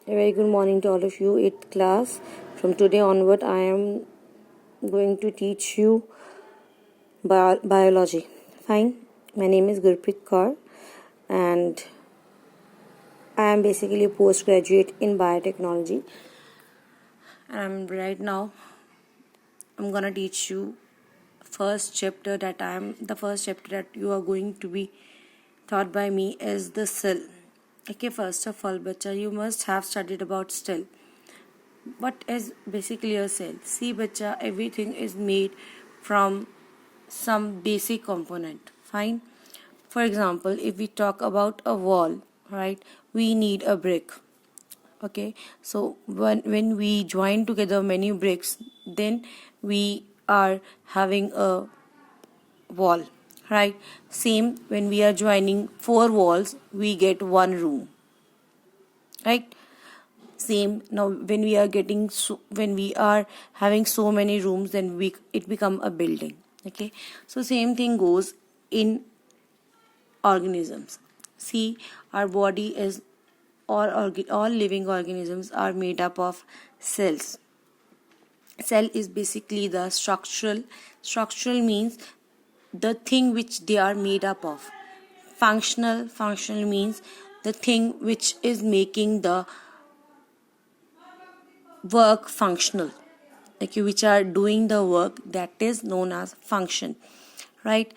A very good morning to all of you. 8th class. From today onward, I am going to teach you biology. Fine. My name is Gurpreet Kaur, and I am basically a postgraduate in biotechnology. And I'm gonna teach you the first chapter that you are going to be taught by me is the cell. Okay, first of all, bacha, you must have studied about cell. What is basically a cell? See, bacha, everything is made from some basic component. Fine. For example, if we talk about a wall, right, we need a brick. Okay, so when we join together many bricks, then we are having a wall, right? Same, when we are joining 4 walls, we get one room, right? Same, now when we are having so many rooms, then it become a building. Okay, so same thing goes in organisms. See, our body is all living organisms are made up of cells. Cell is basically the structural means the thing which they are made up of. Functional means the thing which is making the work functional, okay, which are doing the work, that is known as function, right?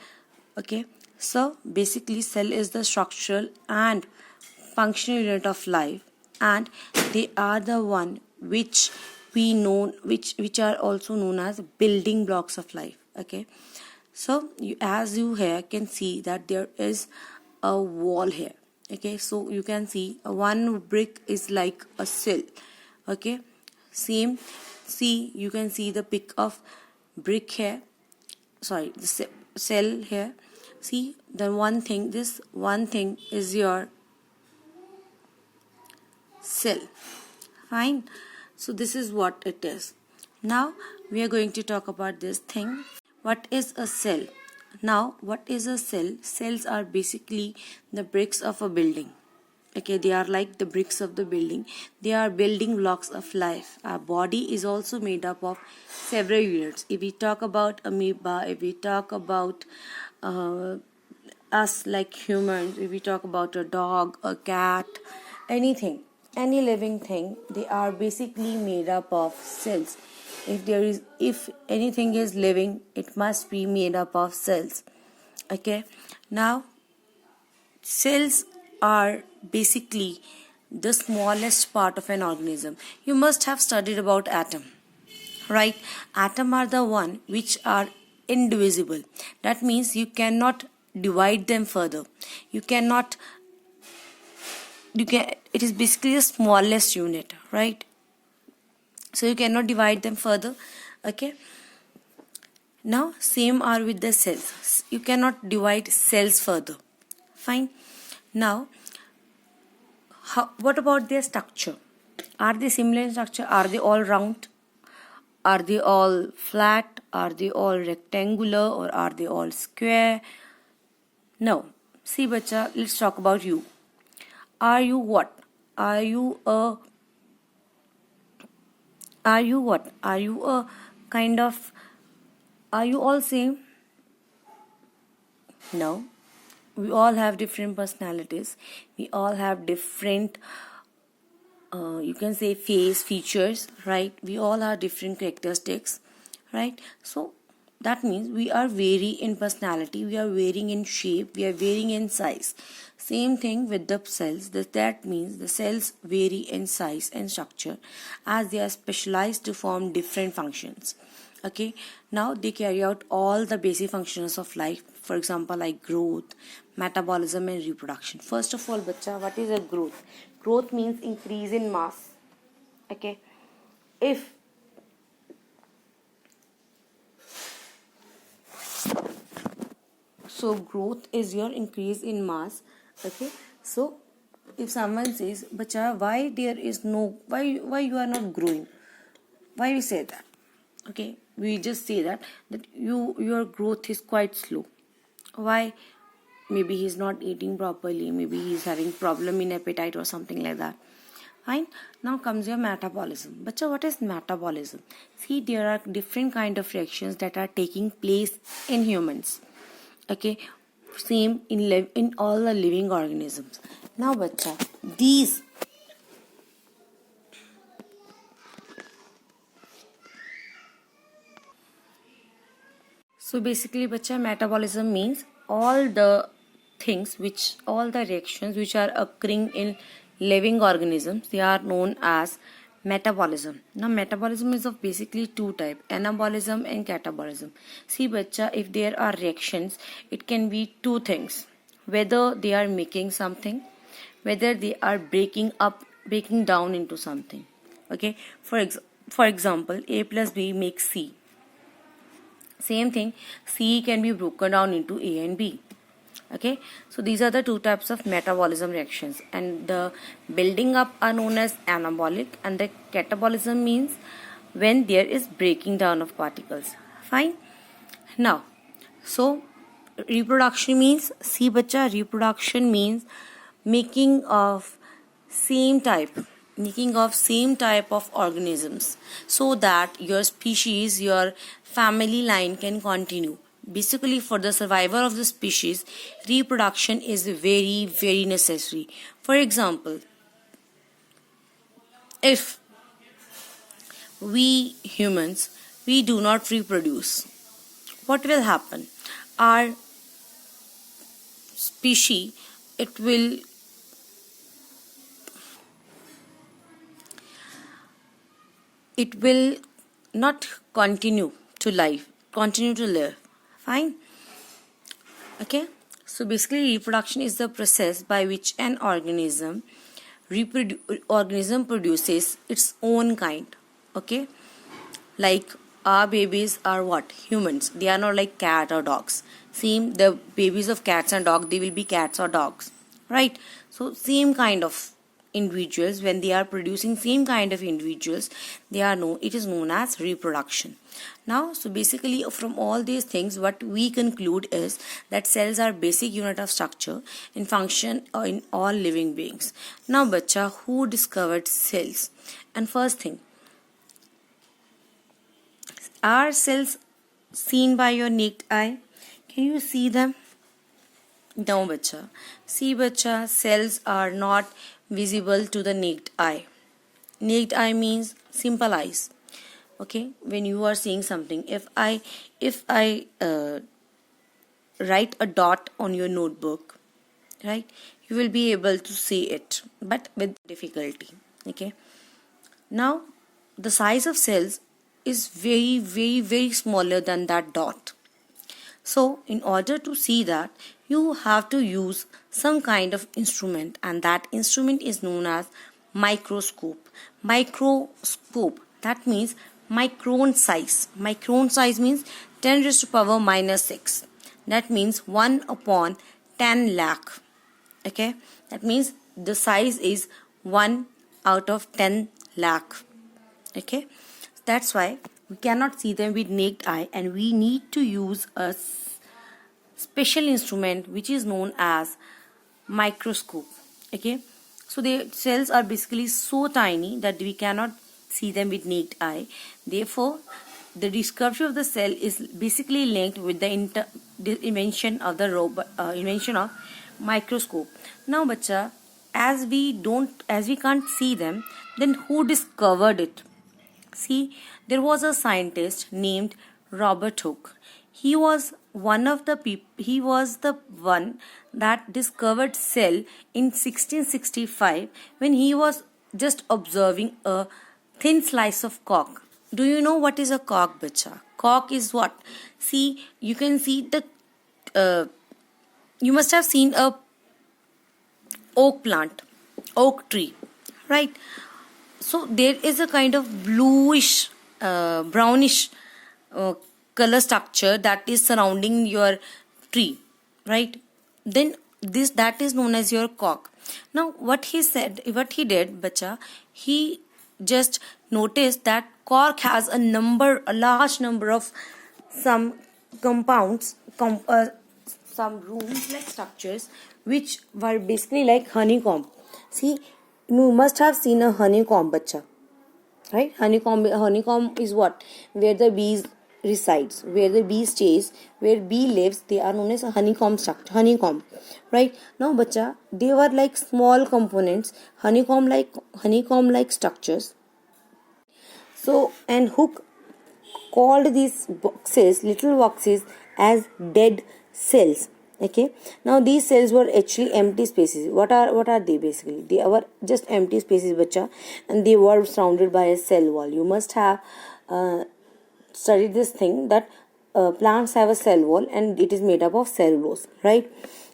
Okay, so basically cell is the structural and functional unit of life, and they are the one which which are also known as building blocks of life. Okay, so as you here can see that there is a wall here. Okay, so you can see one brick is like a cell. Okay, same, see, you can see the pic of brick here, sorry, the cell here. See, this one thing is your cell. Fine, so this is what it is. Now we are going to talk about this thing. What is a cell? Now, what is a cell? Cells are basically the bricks of a building. Okay, they are like the bricks of the building. They are building blocks of life. Our body is also made up of several units. If we talk about amoeba, if we talk about us like humans, if we talk about a dog, a cat, anything, any living thing, they are basically made up of cells. If anything is living, it must be made up of cells. Okay, now cells are basically the smallest part of an organism. You must have studied about atom, right? Atom are the one which are indivisible. That means you cannot divide them further. It is basically the smallest unit, right? So you cannot divide them further. Okay, now same are with the cells. You cannot divide cells further. Fine. Now, what about their structure? Are they similar in structure? Are they all round? Are they all flat? Are they all rectangular? Or are they all square? No. See, bacha, let's talk about you. Are you what? Are you what? Are you a kind of, are you all same? No. We all have different personalities. We all have different you can say face features, right? We all have different characteristics, right? So that means we are varying in personality, we are varying in shape, we are varying in size. Same thing with the cells. That means the cells vary in size and structure as they are specialized to form different functions. Okay, now they carry out all the basic functions of life, for example, like growth, metabolism and reproduction. First of all, bacha, what is a growth? Growth means increase in mass. Okay, if so, growth is your increase in mass. Okay, so if someone says, bacha, why there is no, why you are not growing, why we say that? Okay, we just say that your growth is quite slow. Why? Maybe he's not eating properly, maybe he's having problem in appetite or something like that. Fine. Now comes your metabolism. Bacha, what is metabolism? See, there are different kind of reactions that are taking place in humans. Okay, same in all the living organisms. Now, bacha, these so basically, bacha, metabolism means all the all the reactions which are occurring in living organisms, they are known as metabolism. Now, metabolism is of basically two type: anabolism and catabolism. See, bacha, if there are reactions, it can be two things: whether they are making something, whether they are breaking down into something. Okay, for example, A plus B makes C. Same thing, C can be broken down into A and B. Okay, so these are the two types of metabolism reactions, and the building up are known as anabolic, and the catabolism means when there is breaking down of particles. Fine. Now, so reproduction means, see bacha, reproduction means making of same type same type of organisms, so that your species, your family line can continue. Basically, for the survival of the species, reproduction is very necessary. For example, if we humans, we do not reproduce, what will happen? Our species, it will not continue to live. Fine. Okay, so basically reproduction is the process by which an organism produces its own kind. Okay, like our babies are what? Humans. They are not like cat or dogs. Same, the babies of cats and dogs, they will be cats or dogs, right? So same kind of individuals, when they are producing same kind of individuals, it is known as reproduction. Now, so basically from all these things, what we conclude is that cells are basic unit of structure and function in all living beings. Now bacha, who discovered cells? And first thing, are cells seen by your naked eye? Can you see them? No, bacha. See, bacha, cells are not visible to the naked eye. Naked eye means simple eyes. Okay, when you are seeing something, if I write a dot on your notebook, right, you will be able to see it, but with difficulty. Okay, now the size of cells is very smaller than that dot. So in order to see that, you have to use some kind of instrument, and that instrument is known as microscope. Microscope, that means micron size. Micron size means 10 raised to power minus 6. That means 1 upon 10 lakh. Okay, that means the size is 1 out of 10 lakh. Okay, that's why we cannot see them with naked eye, and we need to use a special instrument which is known as microscope. Okay, so the cells are basically so tiny that we cannot see them with naked eye. Therefore, the discovery of the cell is basically linked with the invention of microscope. Now bacha, as we can't see them, then who discovered it? See, there was a scientist named Robert Hooke. He was one that discovered cell in 1665, when he was just observing a thin slice of cork. Do you know what is a cork, bacha? Cork is what? See, you can see you must have seen a oak tree, right? So there is a kind of bluish, brownish color structure that is surrounding your tree, right? Then that is known as your cork. Now what he did, bacha, he just noticed that cork has a large number of some compounds, some rooms like structures, which were basically like honeycomb. See, you must have seen a honeycomb, bacha, right? Honeycomb is what? Where the bees resides, where the bee stays, where bee lives. They are known as a honeycomb structure. Honeycomb, right? Now, bacha, they were like small components, honeycomb like structures. So, and Hook called these boxes, little boxes, as dead cells. Okay, now these cells were actually empty spaces. What are they basically? They were just empty spaces, bacha, and they were surrounded by a cell wall. You must have studied this thing that plants have a cell wall and it is made up of cellulose, right?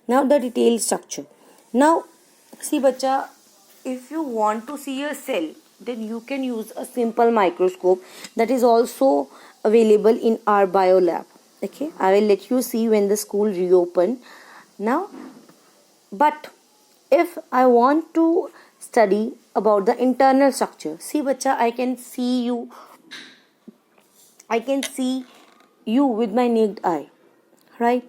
Now the detailed structure. Now, see, bacha, if you want to see a cell, then you can use a simple microscope that is also available in our bio lab. Okay, I will let you see when the school reopen now. But if I want to study about the internal structure, see, bacha, I can see you with my naked eye, right?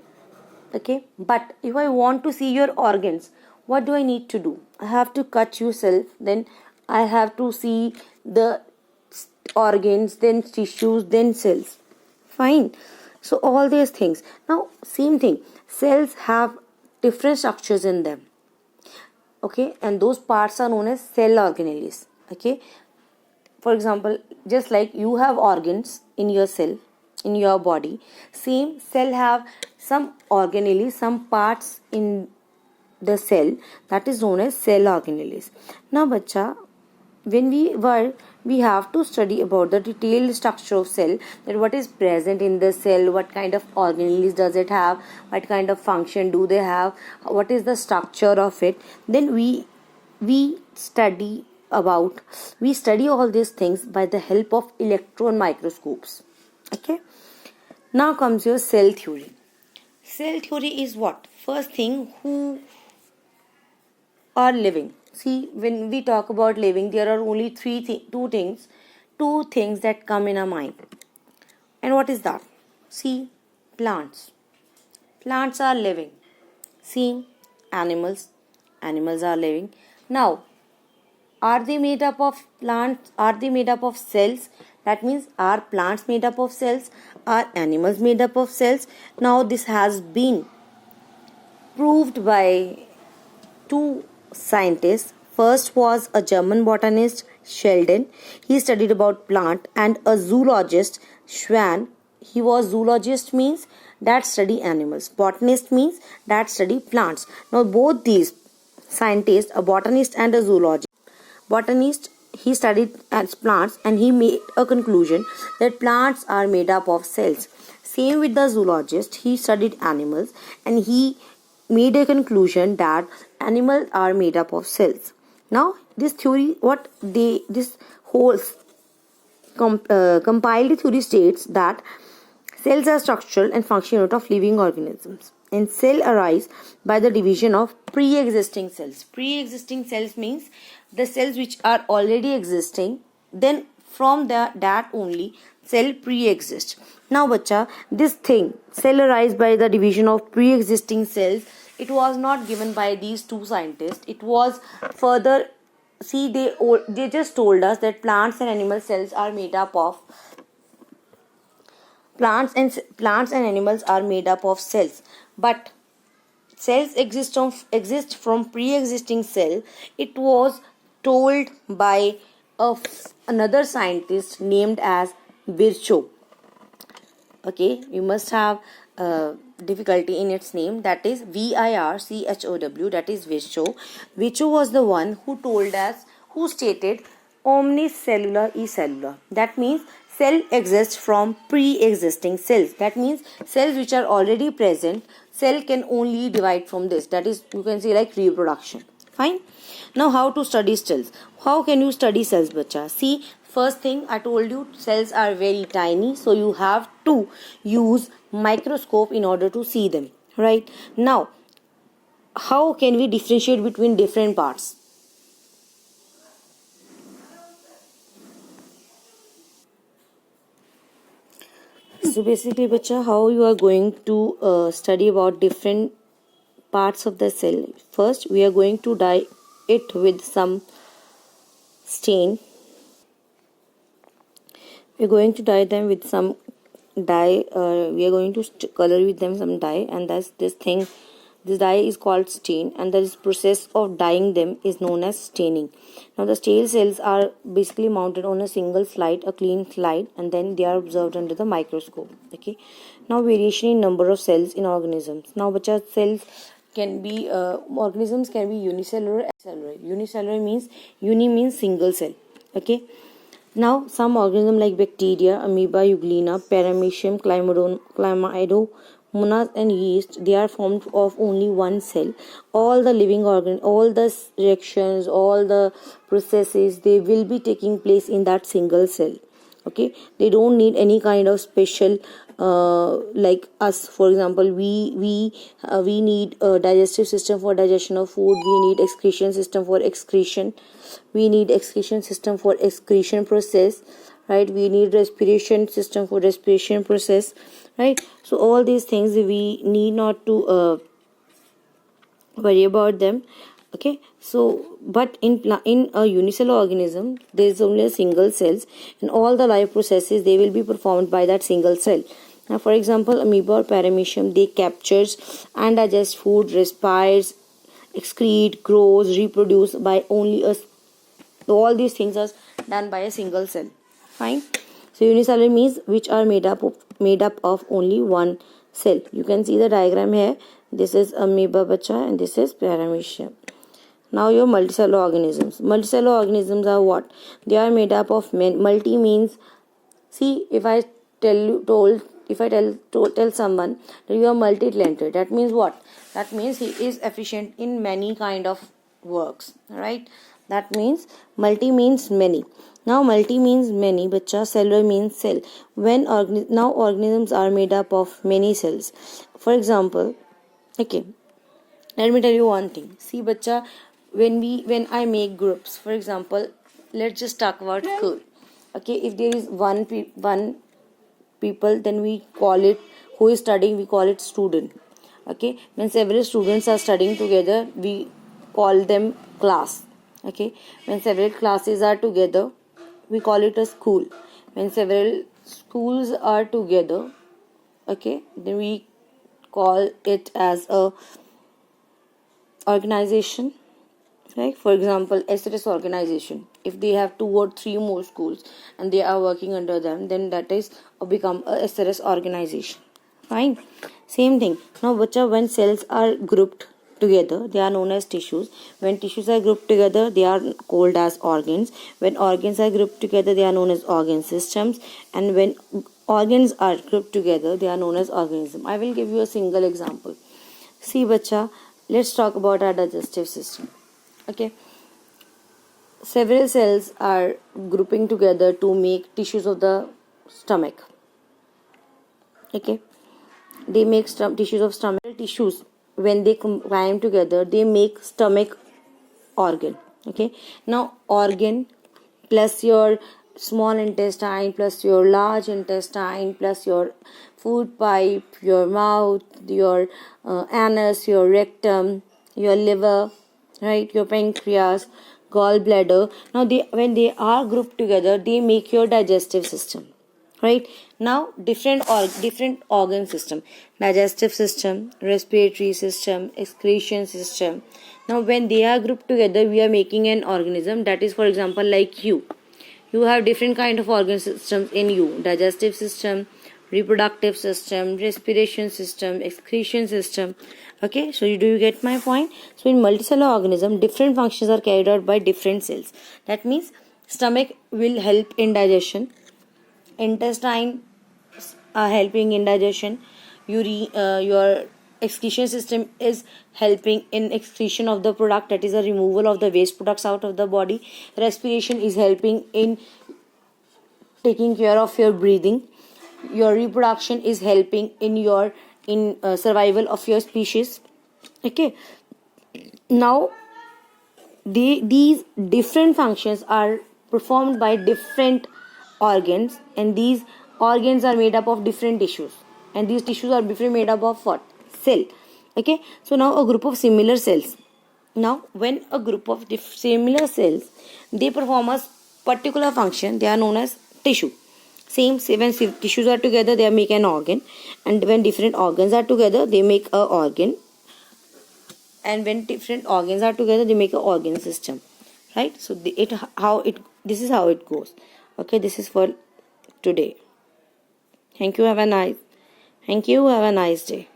Okay, but if I want to see your organs, what do I need to do? I have to cut yourself, then I have to see the organs, then tissues, then cells. Fine. So all these things. Now, same thing. Cells have different structures in them. Okay, and those parts are known as cell organelles. Okay, for example, just like you have organs in your cell, in your body, same cell have some organelles, some parts in the cell, that is known as cell organelles. Now, bacha, when we have to study about the detailed structure of cell, that what is present in the cell, what kind of organelles does it have, what kind of function do they have, what is the structure of it, then we study all these things by the help of electron microscopes. Okay, now comes your cell theory. Cell theory is what? First thing, who are living. See, when we talk about living, there are only two things that come in our mind. And what is that? See, plants. Plants are living. See, animals. Animals are living. Now, are they made up of plants? Are they made up of cells? That means, are plants made up of cells? Are animals made up of cells? Now, this has been proved by two scientists. First was a German botanist, Sheldon. He studied about plant, and a zoologist, Schwann. He was zoologist means that study animals. Botanist means that study plants. Now both these scientists, a botanist and a zoologist. Botanist, he studied as plants and he made a conclusion that plants are made up of cells. Same with the zoologist, he studied animals and he made a conclusion that animals are made up of cells. Now this theory, this whole compiled theory states that cells are structural and functional unit of living organisms, and cell arise by the division of pre-existing cells. Pre-existing cells means the cells which are already existing, then from that only cell pre-exist. Now bacha, this thing, cell arise by the division of pre-existing cells, it was not given by these two scientists. It was further, see, they just told us that plants and animal cells are made up of plants and animals are made up of cells, but cells exist from pre-existing cell. It was told by another scientist named as Virchow. Okay, you must have difficulty in its name, that is Virchow, that is Virchow. Virchow was the one who stated omnis cellula e cellula. That means cell exists from pre-existing cells. That means cells which are already present, cell can only divide from this. That is, you can say, like reproduction. Fine. Now how to study cells? How can you study cells, bacha? See, first thing I told you, cells are very tiny, so you have to use microscope in order to see them, right? Now, how can we differentiate between different parts? So basically, bacha, how you are going to study about different parts of the cell? First, we are going to dye it with some stain. We're going to dye them with some dye. We are going to color with them some dye, and that's this thing. This dye is called stain, and this process of dyeing them is known as staining. Now the stale cells are basically mounted on a single slide, a clean slide, and then they are observed under the microscope. Okay. Now variation in number of cells in organisms. Now bacha cells can be organisms can be unicellular and cellular. Unicellular means single cell. Okay. Now, some organisms like bacteria, amoeba, euglena, paramecium, chlamydomonas, and yeast, they are formed of only one cell. All the living organ, all the reactions, all the processes, they will be taking place in that single cell. Okay, they don't need any kind of special like us. For example, we need a digestive system for digestion of food. We need excretion system for excretion. We need excretion system for excretion process, right? We need respiration system for respiration process, right? So all these things we need not to worry about them. Okay, so but in a unicellular organism there is only a single cells, and all the life processes they will be performed by that single cell. Now for example, amoeba or paramecium, they captures and digests food, respires, excrete, grows, reproduce by only a. So all these things are done by a single cell. Fine. So unicellular means which are made up of only one cell. You can see the diagram here. This is amoeba bacha and this is paramecium. Now your multicellular organisms. Multicellular organisms are what? They are made up of multi means. See, if I tell someone that you are multi-talented, that means what? That means he is efficient in many kind of works, right? That means multi means many. Now multi means many, bacha. Cellular means cell. Now organisms are made up of many cells. For example, okay, let me tell you one thing. See, bacha, when I make groups, for example, let's just talk about school. Okay, if there is one people, then we call it who is studying. We call it student. Okay, when several students are studying together, we call them class. Okay, when several classes are together, we call it a school. When several schools are together, okay, then we call it as a organization. Right? For example, SRS organization. If they have 2 or 3 more schools and they are working under them, then that is become a SRS organization. Fine. Same thing. Now, bacha, when cells are grouped together, they are known as tissues. When tissues are grouped together, they are called as organs. When organs are grouped together, they are known as organ systems. And when organs are grouped together, they are known as organism. I will give you a single example. See, bacha, let's talk about our digestive system. Okay, several cells are grouping together to make tissues of the stomach. Okay, they make tissues of stomach. Tissues, when they combine together, they make stomach organ. Okay, now organ plus your small intestine plus your large intestine plus your food pipe, your mouth, your anus, your rectum, your liver, right, your pancreas, gallbladder. Now when they are grouped together, they make your digestive system. Right? Now different organ system, digestive system, respiratory system, excretion system. Now when they are grouped together, we are making an organism. That is, for example, like you have different kind of organ systems in you: digestive system, reproductive system, respiration system, excretion system. Okay, so do you get my point? So in multicellular organism, different functions are carried out by different cells. That means stomach will help in digestion, intestine are helping in digestion, your excretion system is helping in excretion of the product, that is a removal of the waste products out of the body. Respiration is helping in taking care of your breathing. Your reproduction is helping in your survival of your species. Okay, now these different functions are performed by different organs, and these organs are made up of different tissues, and these tissues are different made up of what? Cell. Okay, so now a group of similar cells. Now, when a group of similar cells, they perform a particular function, they are known as tissue. Same, when tissues are together, they make an organ, and when different organs are together, they make a organ, and when different organs are together, they make an organ system, right? So this is how it goes. Okay, this is for today. Thank you. Have a nice day.